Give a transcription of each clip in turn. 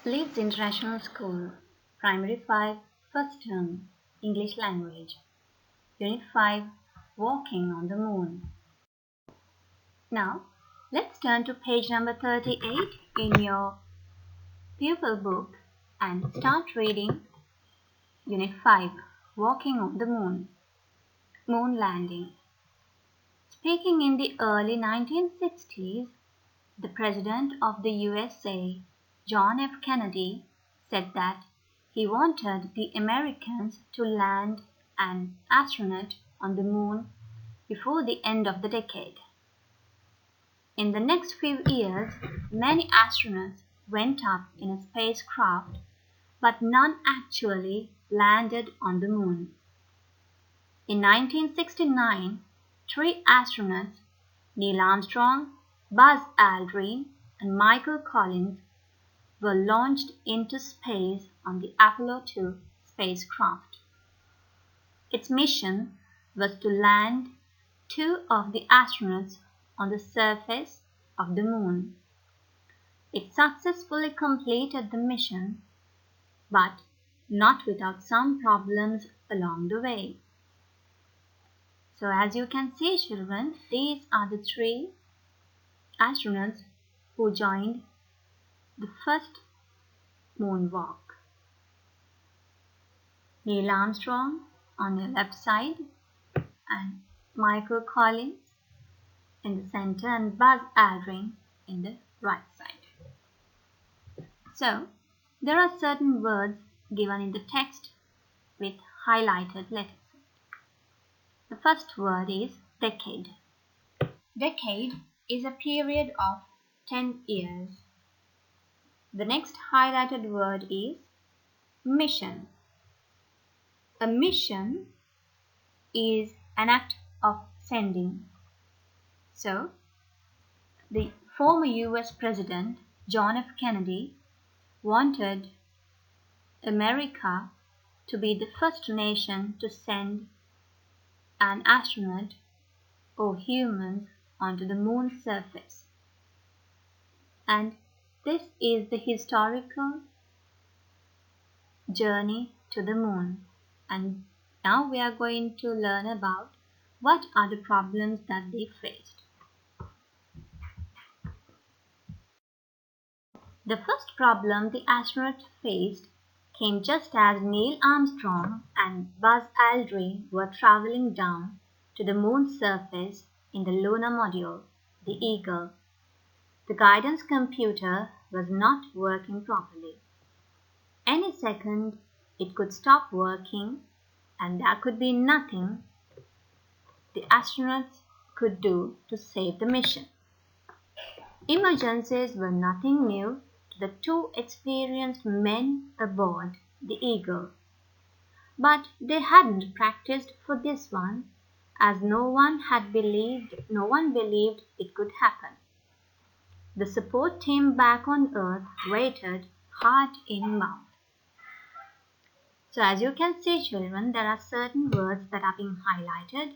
Leeds International School, Primary 5, First Term, English Language, Unit 5, Walking on the Moon. Now, let's turn to page number 38 in your pupil book and start reading Unit 5, Walking on the Moon, Moon Landing. Speaking in the early 1960s, the President of the USA, John F. Kennedy, said that he wanted the Americans to land an astronaut on the moon before the end of the decade. In the next few years, many astronauts went up in a spacecraft, but none actually landed on the moon. In 1969, 3 astronauts, Neil Armstrong, Buzz Aldrin, and Michael Collins, were launched into space on the Apollo 2 spacecraft. Its mission was to land 2 of the astronauts on the surface of the moon. It successfully completed the mission, but not without some problems along the way. So as you can see, children, these are the 3 astronauts who joined the first moonwalk. Neil Armstrong on the left side and Michael Collins in the center and Buzz Aldrin in the right side. So, there are certain words given in the text with highlighted letters. The first word is decade. Decade is a period of 10 years. The next highlighted word is mission. A mission is an act of sending. So, the former US President John F. Kennedy wanted America to be the first nation to send an astronaut or humans onto the moon's surface. And this is the historical journey to the moon. And now we are going to learn about what are the problems that they faced. The first problem the astronauts faced came just as Neil Armstrong and Buzz Aldrin were traveling down to the moon's surface in the lunar module, the Eagle. The guidance computer was not working properly. Any second it could stop working and there could be nothing the astronauts could do to save the mission. Emergencies were nothing new to the 2 experienced men aboard the Eagle. But they hadn't practiced for this one, as no one believed it could happen. The support team back on Earth waited heart in mouth. So as you can see, children, there are certain words that are being highlighted.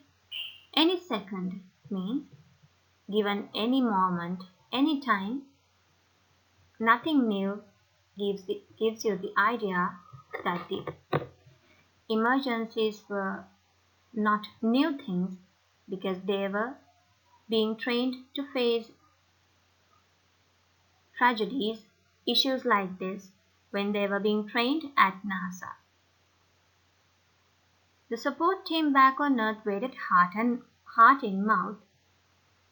Any second means given any moment, any time. Nothing new gives you the idea that the emergencies were not new things because they were being trained to face tragedies, issues like this when they were being trained at NASA. The support team back on Earth waited heart in mouth.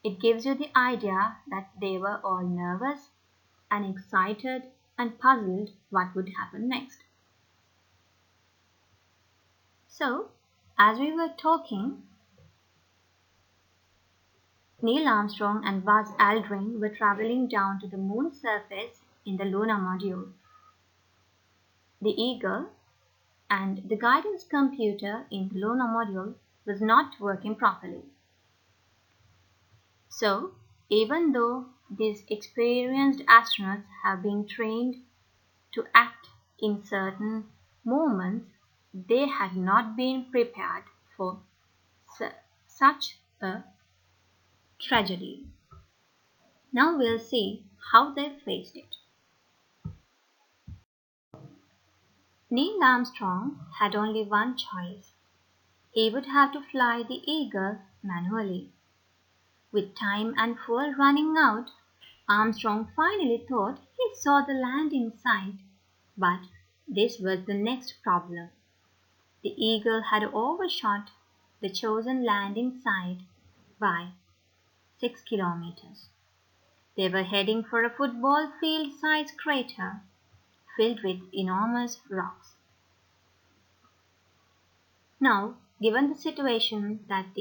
It gives you the idea that they were all nervous and excited and puzzled what would happen next. So, as we were talking, Neil Armstrong and Buzz Aldrin were traveling down to the moon's surface in the lunar module, the Eagle, and the guidance computer in the lunar module was not working properly. So, even though these experienced astronauts have been trained to act in certain moments, they had not been prepared for such a tragedy. Now we'll see how they faced it. Neil Armstrong had only one choice. He would have to fly the Eagle manually. With time and fuel running out, Armstrong finally thought he saw the landing site. But this was the next problem. The Eagle had overshot the chosen landing site by 6 kilometers. They were heading for a football field-sized crater filled with enormous rocks. Now, given the situation that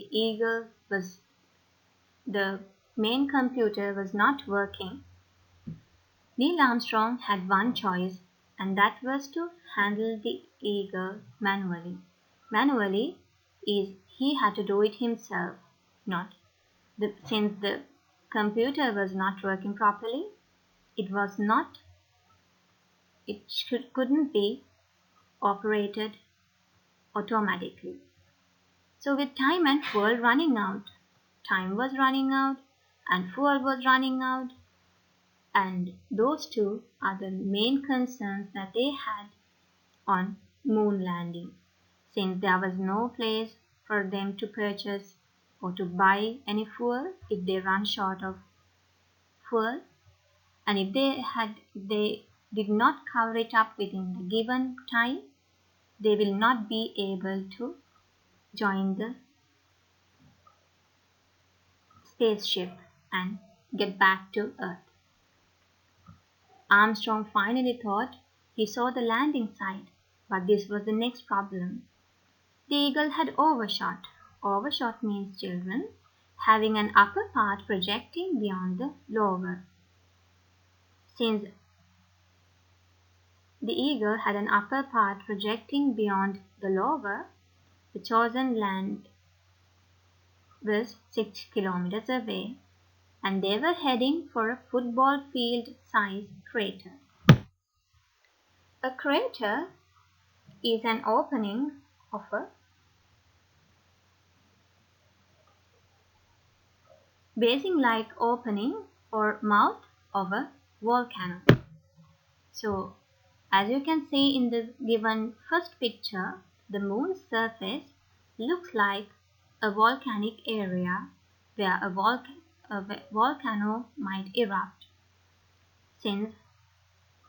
the main computer was not working, Neil Armstrong had one choice, and that was to handle the Eagle manually. Manually is he had to do it himself, not since the computer was not working properly. Couldn't be operated automatically. So with time and fuel running out, time was running out and fuel was running out, and those two are the main concerns that they had on moon landing, since there was no place for them to purchase or to buy any fuel if they run short of fuel, and if they did not cover it up within the given time, they will not be able to join the spaceship and get back to Earth. Armstrong finally thought he saw the landing site, but this was the next problem. The Eagle had overshot. Overshot means, children, having an upper part projecting beyond the lower. Since the Eagle had an upper part projecting beyond the lower, the chosen land was 6 kilometers away, and they were heading for a football field-sized crater. A crater is an opening of a basin-like opening or mouth of a volcano. So, as you can see in the given first picture, the moon's surface looks like a volcanic area where a volcano might erupt. Since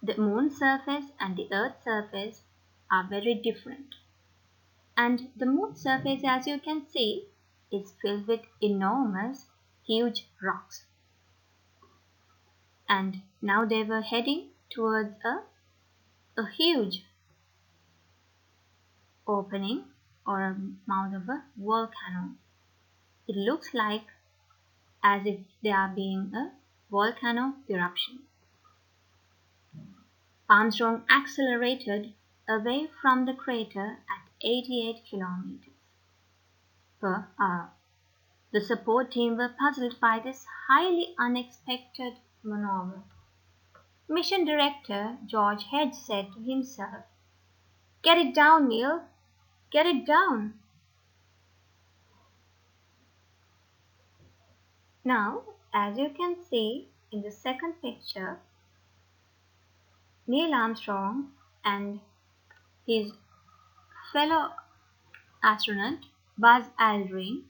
the moon's surface and the Earth's surface are very different. And the moon's surface, as you can see, is filled with enormous, huge rocks. And now they were heading towards a huge opening or a mouth of a volcano. It looks like as if they are being a volcano eruption. Armstrong accelerated away from the crater at 88 kilometers per hour. The support team were puzzled by this highly unexpected maneuver. Mission Director George Hedge said to himself, "Get it down, Neil! Get it down!" Now, as you can see in the second picture, Neil Armstrong and his fellow astronaut Buzz Aldrin,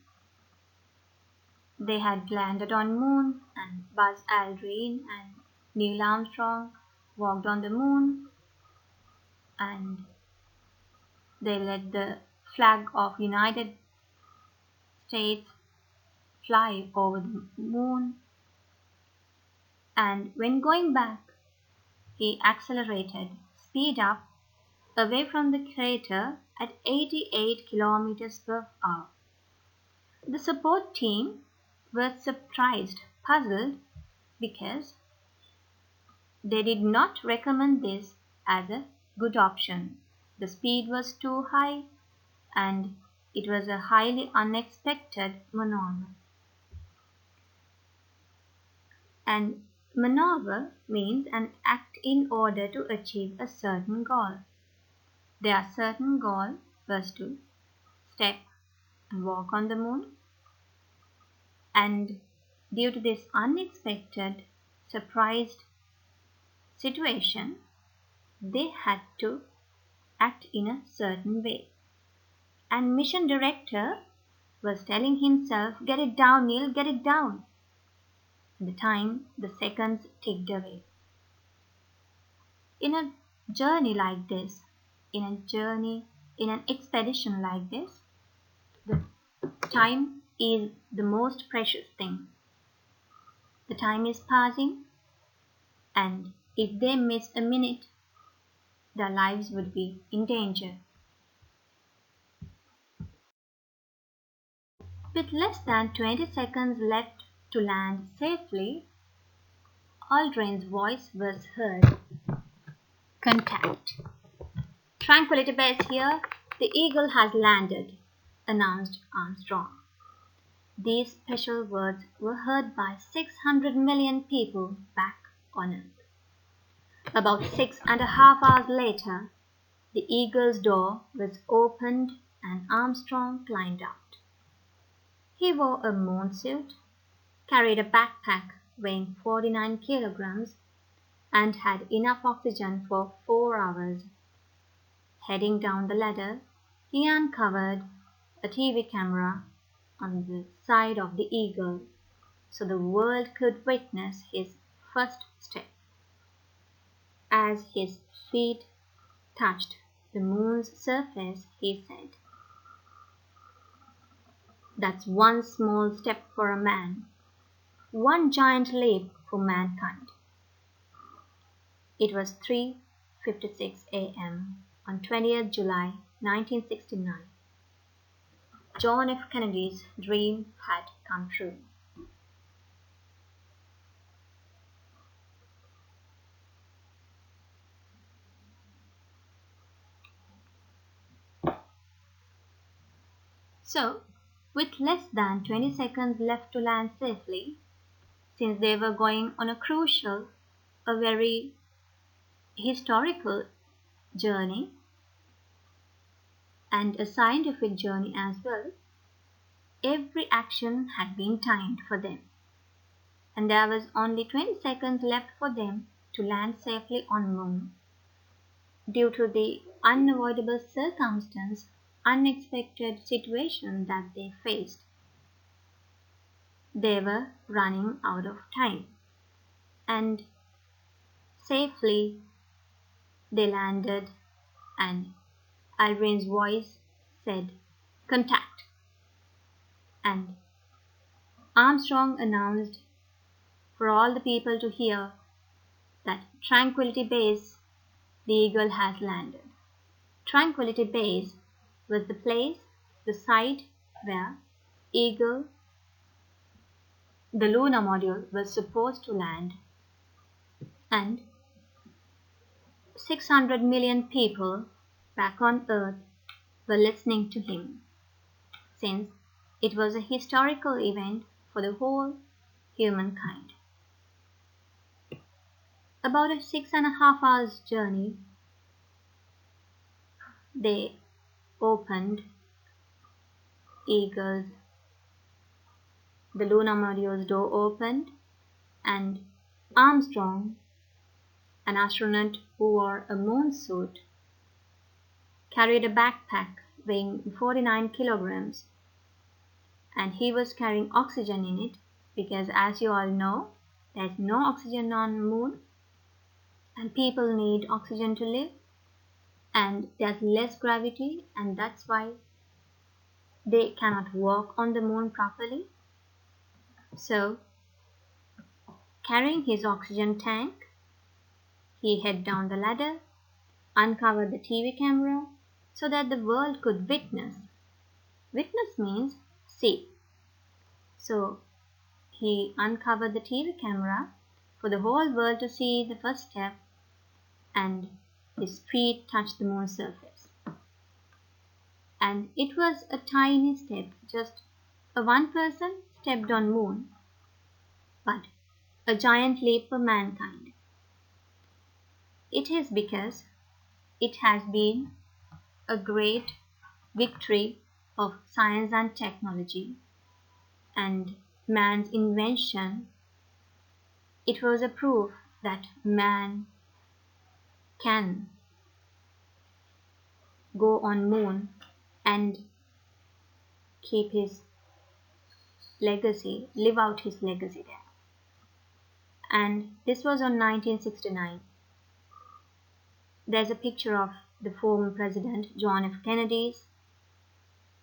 they had landed on moon, and Buzz Aldrin and Neil Armstrong walked on the moon, and they let the flag of United States fly over the moon, and when going back, he accelerated, speed up, away from the crater at 88 kilometers per hour. The support team was surprised, puzzled, because they did not recommend this as a good option. The speed was too high, and it was a highly unexpected maneuver. And maneuver means an act in order to achieve a certain goal. Their certain goal was to step and walk on the moon, and due to this unexpected, surprised situation, they had to act in a certain way. And mission director was telling himself, get it down, Neil, get it down. The time, the seconds ticked away. In a journey like this, in an expedition like this, the time is the most precious thing. The time is passing, and if they miss a minute, their lives would be in danger. With less than 20 seconds left to land safely, Aldrin's voice was heard. Contact. Tranquility Base here. The Eagle has landed, announced Armstrong. These special words were heard by 600 million people back on Earth. About 6.5 hours later, the Eagle's door was opened and Armstrong climbed out. He wore a moon suit, carried a backpack weighing 49 kilograms, and had enough oxygen for 4 hours. Heading down the ladder, he uncovered a TV camera on the side of the Eagle so the world could witness his first step. As his feet touched the moon's surface, he said, "That's one small step for a man, one giant leap for mankind." It was 3:56 a.m. on 20th July 1969. John F. Kennedy's dream had come true. So, with less than 20 seconds left to land safely, since they were going on a crucial, a very historical journey and a scientific journey as well, every action had been timed for them, and there was only 20 seconds left for them to land safely on Moon. Due to the unavoidable circumstance, unexpected situation that they faced, they were running out of time, and safely they landed, and Aldrin's voice said, "Contact." And Armstrong announced for all the people to hear that Tranquility Base, the Eagle has landed. Tranquility Base was the place, the site where Eagle, the lunar module, was supposed to land, and 600 million people back on Earth were listening to him, since it was a historical event for the whole humankind. About a 6.5 hours journey, they opened Eagle's, the lunar module's door opened, and Armstrong, an astronaut who wore a moon suit, carried a backpack weighing 49 kilograms, and he was carrying oxygen in it because, as you all know, there's no oxygen on the moon and people need oxygen to live, and there's less gravity, and that's why they cannot walk on the moon properly. So, carrying his oxygen tank, he headed down the ladder, uncovered the TV camera so that the world could witness. Witness means see. So, he uncovered the TV camera for the whole world to see the first step, and his feet touched the moon's surface. And it was a tiny step, just a one person stepped on moon, but a giant leap for mankind. It is because it has been a great victory of science and technology and man's invention. It was a proof that man can go on moon and keep his legacy, live out his legacy there. And this was on 1969. There's a picture of the former president John F. Kennedy's,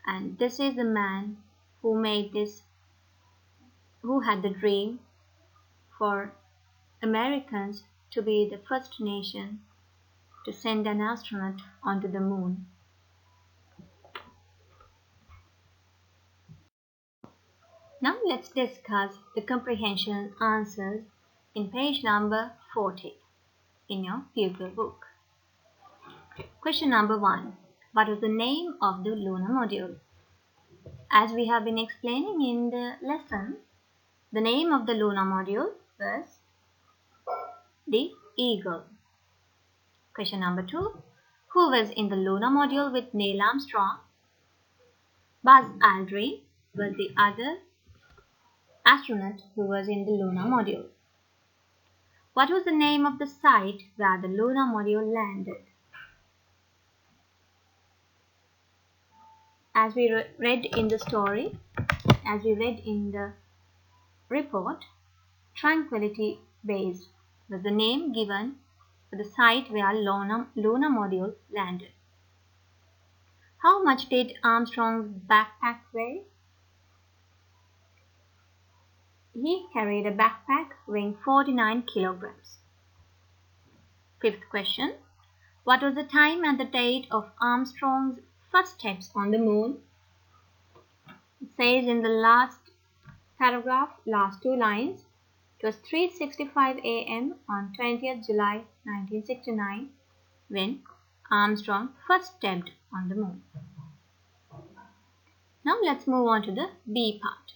and this is the man who made this, who had the dream for Americans to be the first nation to send an astronaut onto the moon. Now let's discuss the comprehension answers in page number 40 in your pupil book. Question number 1. What was the name of the lunar module? As we have been explaining in the lesson, the name of the lunar module was the Eagle. Question number 2. Who was in the lunar module with Neil Armstrong? Buzz Aldrin was the other astronaut who was in the lunar module. What was the name of the site where the lunar module landed? As we read in the story, as we read in the report, Tranquility Base was the name given for the site where lunar module landed. How much did Armstrong's backpack weigh? He carried a backpack weighing 49 kilograms. Fifth question. What was the time and the date of Armstrong's first steps on the moon? It says in the last paragraph, last two lines, it was 3:65 a.m. on 20th July 1969 when Armstrong first stepped on the moon. Now let's move on to the B part.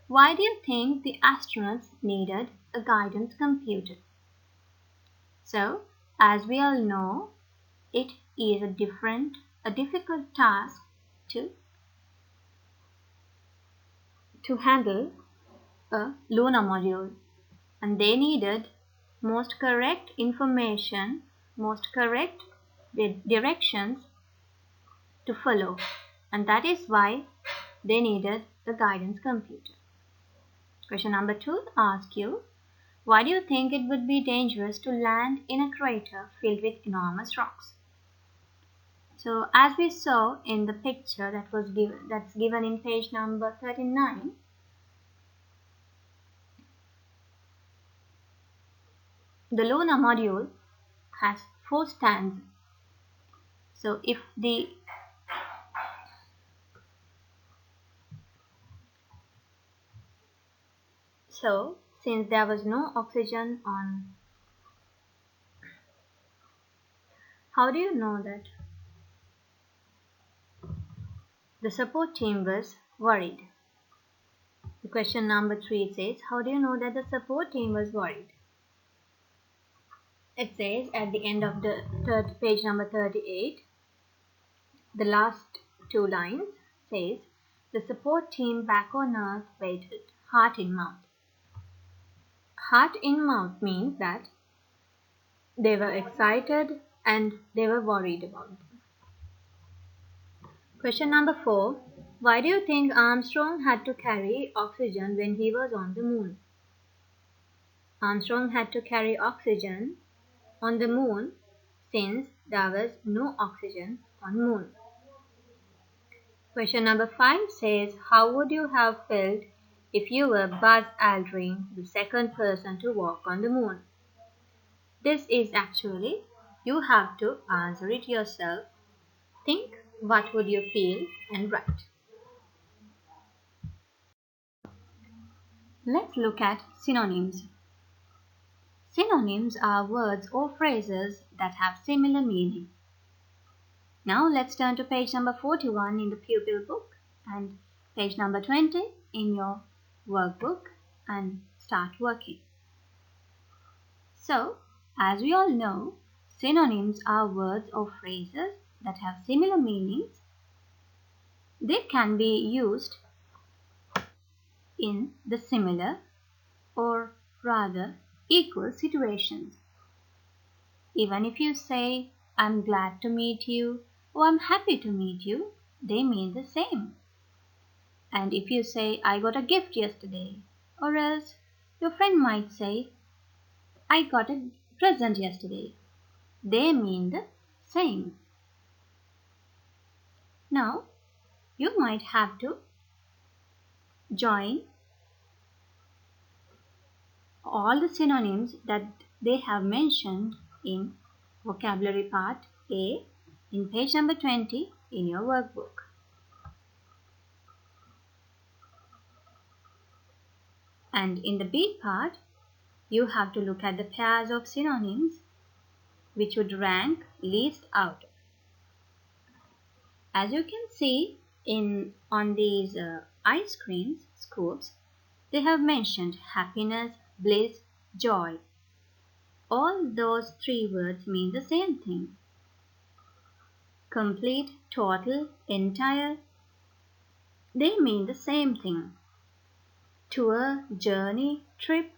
Why do you think the astronauts needed a guidance computer? So, as we all know, it is a difficult task to handle a lunar module, and they needed most correct information, most correct directions to follow, and that is why they needed a guidance computer. Question number 2 asks you, why do you think it would be dangerous to land in a crater filled with enormous rocks? So as we saw in the picture that's given in page number 39, the lunar module has 4 stands. So since there was no oxygen on, how do you know that the support team was worried? The question number 3 says, how do you know that the support team was worried? It says at the end of the page number 38, the last 2 lines says, the support team back on Earth waited, heart in mouth. Heart in mouth means that they were excited and they were worried about them. Question number 4. Why do you think Armstrong had to carry oxygen when he was on the moon? Armstrong had to carry oxygen on the moon since there was no oxygen on moon. Question number 5 says, how would you have felt if you were Buzz Aldrin, the second person to walk on the moon? This is actually, you have to answer it yourself. Think, what would you feel, and write. Let's look at synonyms. Synonyms are words or phrases that have similar meaning. Now let's turn to page number 41 in the pupil book and page number 20 in your workbook and start working. So, as we all know, synonyms are words or phrases that have similar meanings. They can be used in the similar or rather equal situations. Even if you say, I'm glad to meet you or I'm happy to meet you, they mean the same. And if you say, I got a gift yesterday, or else your friend might say, I got a present yesterday, they mean the same. Now, you might have to join all the synonyms that they have mentioned in vocabulary part A in page number 20 in your workbook. And in the B part, you have to look at the pairs of synonyms which would rank least out. As you can see on these ice creams scoops, they have mentioned happiness, bliss, joy. All those three words mean the same thing. Complete, total, entire, they mean the same thing. Tour, journey, trip,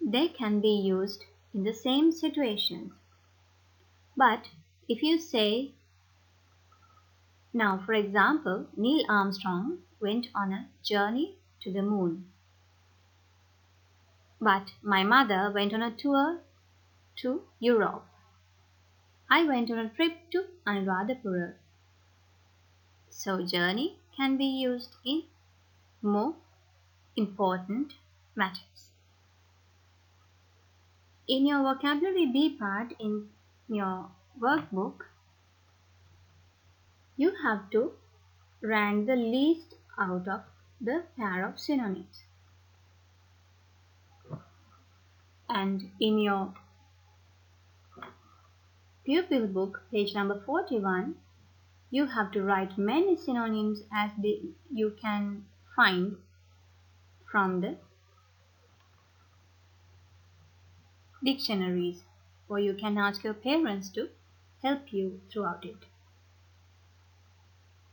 they can be used in the same situations. But if you say, now for example, Neil Armstrong went on a journey to the moon. But my mother went on a tour to Europe. I went on a trip to Anuradhapura. So journey can be used in more important matters. In your vocabulary B part in your workbook, you have to rank the least out of the pair of synonyms. And in your pupil book, page number 41, you have to write many synonyms as you can find from the dictionaries, or you can ask your parents to help you throughout it.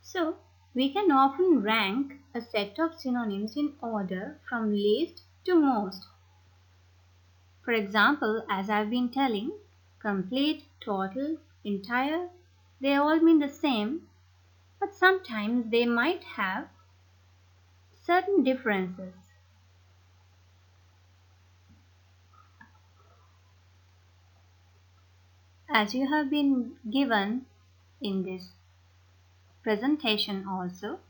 So, we can often rank a set of synonyms in order from least to most. For example, as I've been telling, complete, total, entire, they all mean the same, but sometimes they might have certain differences. As you have been given in this presentation also,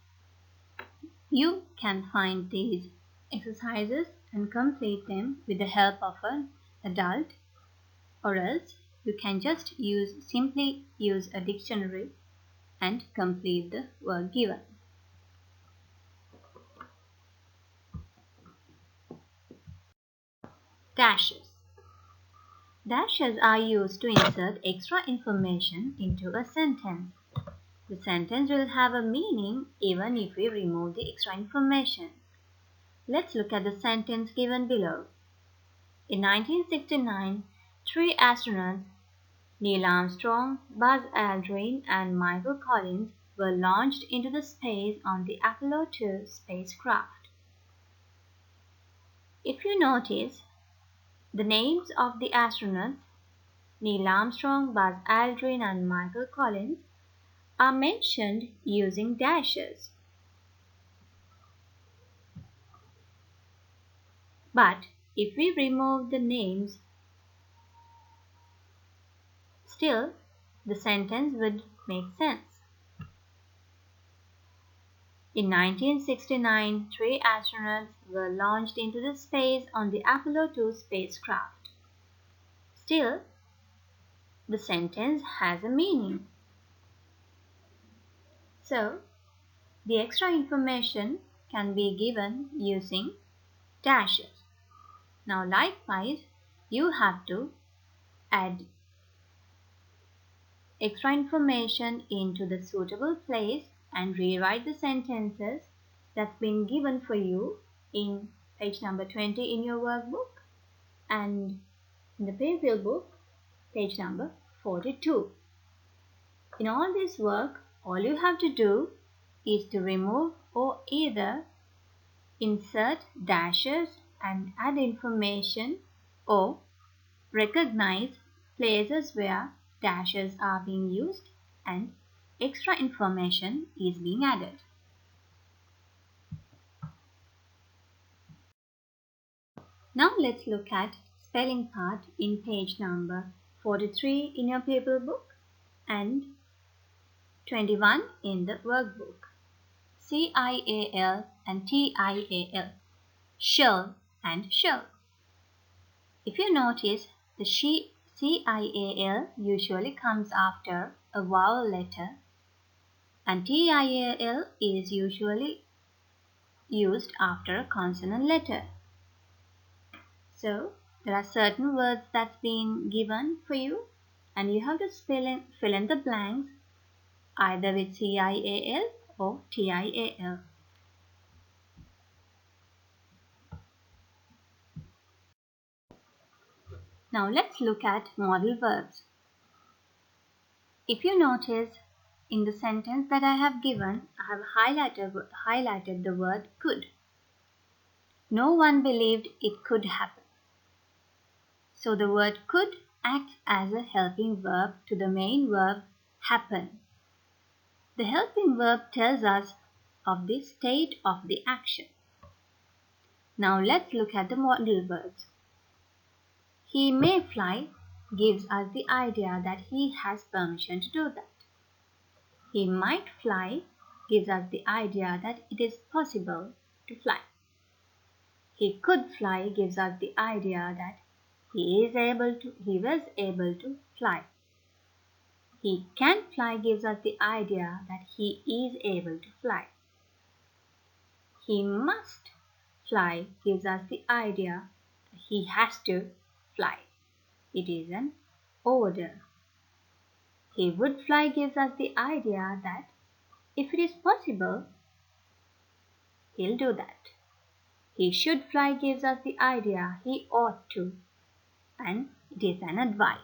you can find these exercises and complete them with the help of an adult, or else you can just simply use a dictionary and complete the work given. Dashes. Dashes are used to insert extra information into a sentence. The sentence will have a meaning even if we remove the extra information. Let's look at the sentence given below. In 1969, three astronauts, Neil Armstrong, Buzz Aldrin, and Michael Collins, were launched into the space on the Apollo 2 spacecraft. If you notice, the names of the astronauts, Neil Armstrong, Buzz Aldrin, and Michael Collins, are mentioned using dashes. But if we remove the names, still the sentence would make sense. In 1969, three astronauts were launched into the space on the Apollo 2 spacecraft. Still, the sentence has a meaning. So, the extra information can be given using dashes. Now, likewise, you have to add extra information into the suitable place and rewrite the sentences that's been given for you in page number 20 in your workbook and in the pupil book, page number 42. In all this work, all you have to do is to remove or either insert dashes and add information or recognize places where dashes are being used and extra information is being added. Now let's look at spelling part in page number 43 in your paper book and 21 in the workbook. CIAL and TIAL, shell and shell. If you notice, the CIAL usually comes after a vowel letter and TIAL is usually used after a consonant letter. So there are certain words that's been given for you and you have to fill in the blanks either with CIAL or TIAL. Now let's look at modal verbs. If you notice, in the sentence that I have given, I have highlighted the word could. No one believed it could happen. So the word could acts as a helping verb to the main verb happen. The helping verb tells us of the state of the action. Now let's look at the modal verbs. He may fly gives us the idea that he has permission to do that. He might fly gives us the idea that it is possible to fly. He could fly gives us the idea that he was able to fly. He can fly gives us the idea that he is able to fly. He must fly gives us the idea that he has to fly. It is an order. He would fly gives us the idea that if it is possible, he'll do that. He should fly gives us the idea he ought to, and it is an advice.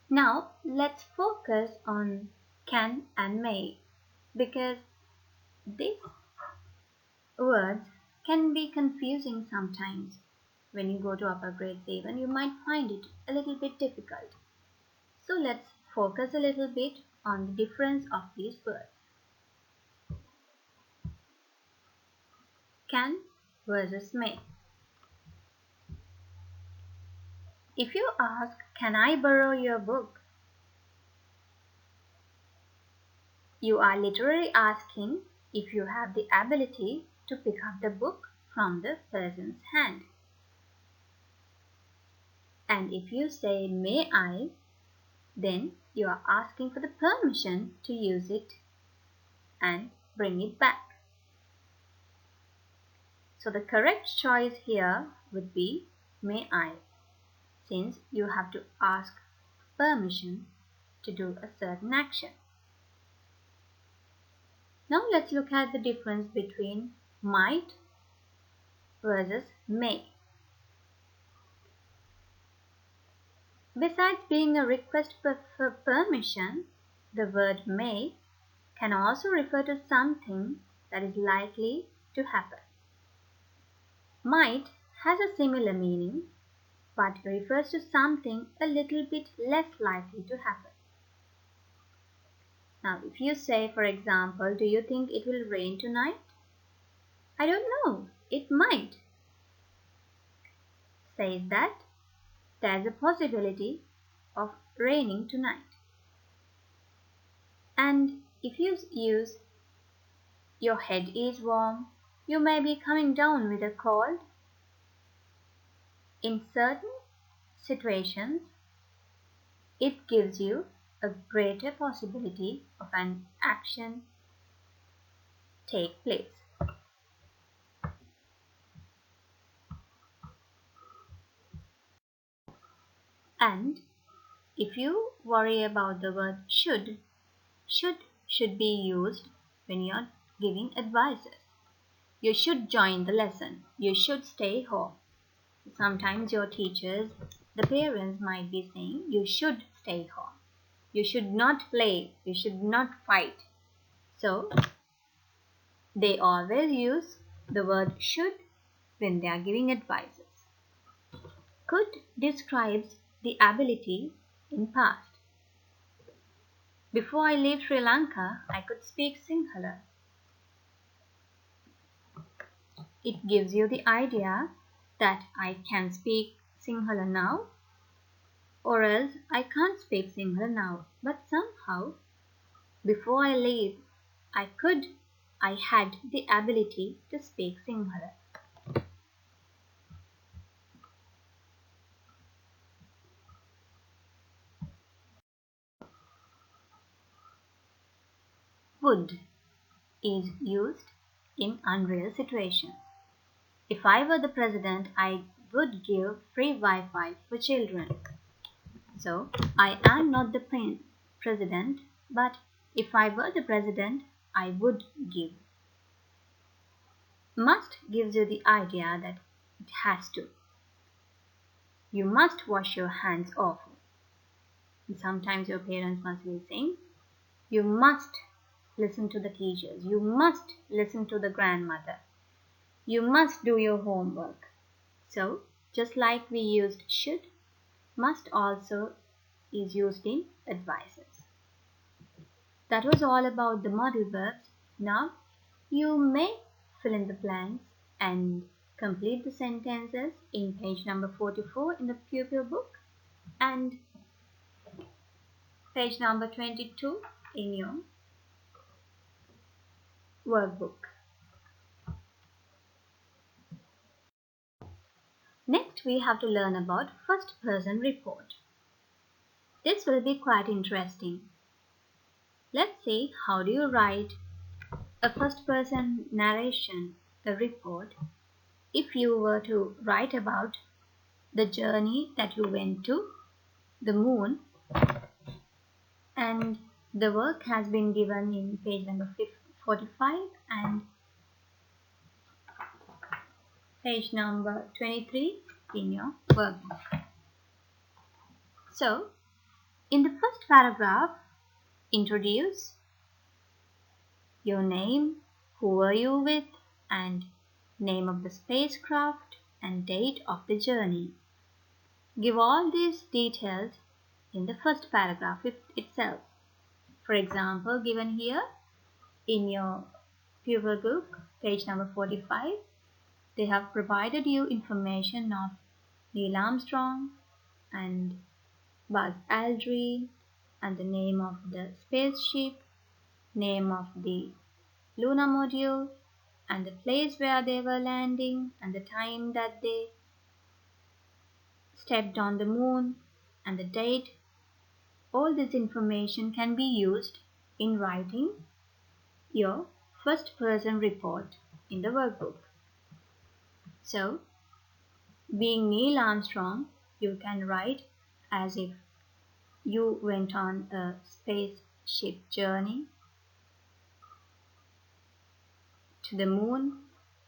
Now let's focus on can and may, because these words can be confusing sometimes. When you go to upper grades even, you might find it a little bit difficult. So let's focus a little bit on the difference of these words. Can versus may. If you ask, can I borrow your book? You are literally asking if you have the ability to pick up the book from the person's hand. And if you say, may I, then you are asking for the permission to use it and bring it back. So the correct choice here would be may I, since you have to ask permission to do a certain action. Now let's look at the difference between might versus may. Besides being a request for permission, the word may can also refer to something that is likely to happen. Might has a similar meaning, but refers to something a little bit less likely to happen. Now, if you say, for example, do you think it will rain tonight? I don't know, it might. Says that there's a possibility of raining tonight. And if you use your head is warm, you may be coming down with a cold. In certain situations, it gives you a greater possibility of an action take place. And if you worry about the word should be used when you're giving advices. You should join the lesson. You should stay home. Sometimes your teachers, the parents might be saying, you should stay home. You should not play. You should not fight. So, they always use the word should when they are giving advices. Could describes the ability in past. Before I leave Sri Lanka, I could speak Sinhala. It gives you the idea that I can speak Sinhala now, or else I can't speak Sinhala now, but somehow before I leave, I had the ability to speak Sinhala. Would is used in unreal situations. If I were the president, I would give free Wi-Fi for children. So, I am not the president, but if I were the president, I would give. Must gives you the idea that it has to. You must wash your hands often. And sometimes your parents must be saying, you must listen to the teachers. You must listen to the grandmother. You must do your homework. So, just like we used should, must also is used in advices. That was all about the modal verbs. Now, you may fill in the blanks and complete the sentences in page number 44 in the pupil book and page number 22 in your workbook. Next, we have to learn about first person report. This will be quite interesting. Let's see, how do you write a first person narration, a report, if you were to write about the journey that you went to the moon, and the work has been given in page number 45 and page number 23 in your workbook. So, in the first paragraph, introduce your name, who were you with, and name of the spacecraft and date of the journey. Give all these details in the first paragraph itself. For example, given here in your pupil book, page number 45, they have provided you information of Neil Armstrong and Buzz Aldrin and the name of the spaceship, name of the lunar module, and the place where they were landing, and the time that they stepped on the moon, and the date. All this information can be used in writing your first person report in the workbook. So, being Neil Armstrong, you can write as if you went on a spaceship journey to the moon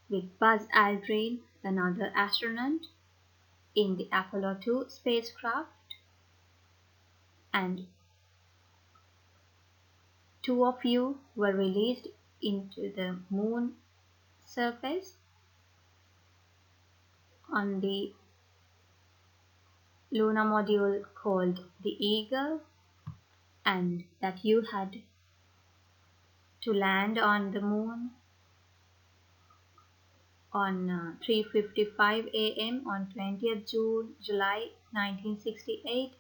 with Buzz Aldrin, another astronaut, in the Apollo 2 spacecraft, and two of you were released into the moon surface on the lunar module called the Eagle, and that you had to land on the moon on 3:55 a.m. on 20th July 1968,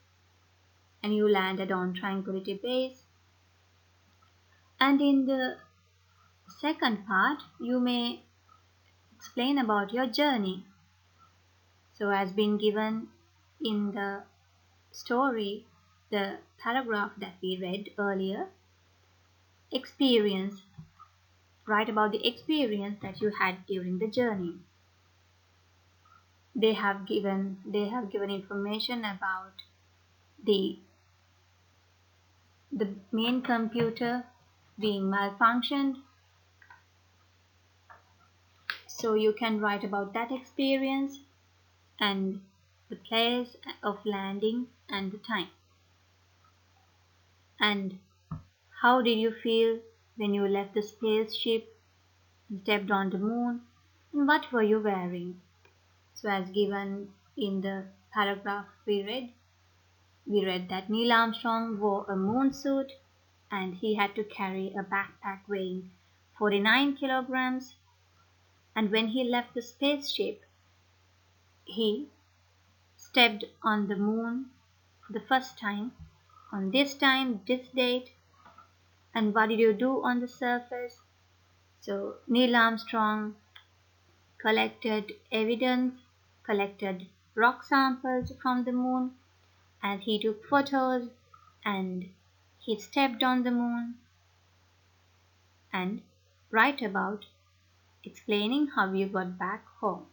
and you landed on Tranquility Base. And in the second part, you may explain about your journey. So, as been given in the story, the paragraph that we read earlier, experience. Write about the experience that you had during the journey. They have given information about the main computer being malfunctioned. So you can write about that experience and the place of landing and the time. And how did you feel when you left the spaceship and stepped on the moon? And what were you wearing? So as given in the paragraph we read that Neil Armstrong wore a moon suit and he had to carry a backpack weighing 49 kilograms. And when he left the spaceship, he stepped on the moon for the first time, on this time, this date. And what did you do on the surface? So Neil Armstrong collected evidence, collected rock samples from the moon, and he took photos, and he stepped on the moon, and write about explaining how you got back home.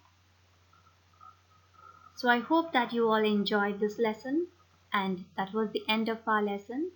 So I hope that you all enjoyed this lesson, and that was the end of our lesson.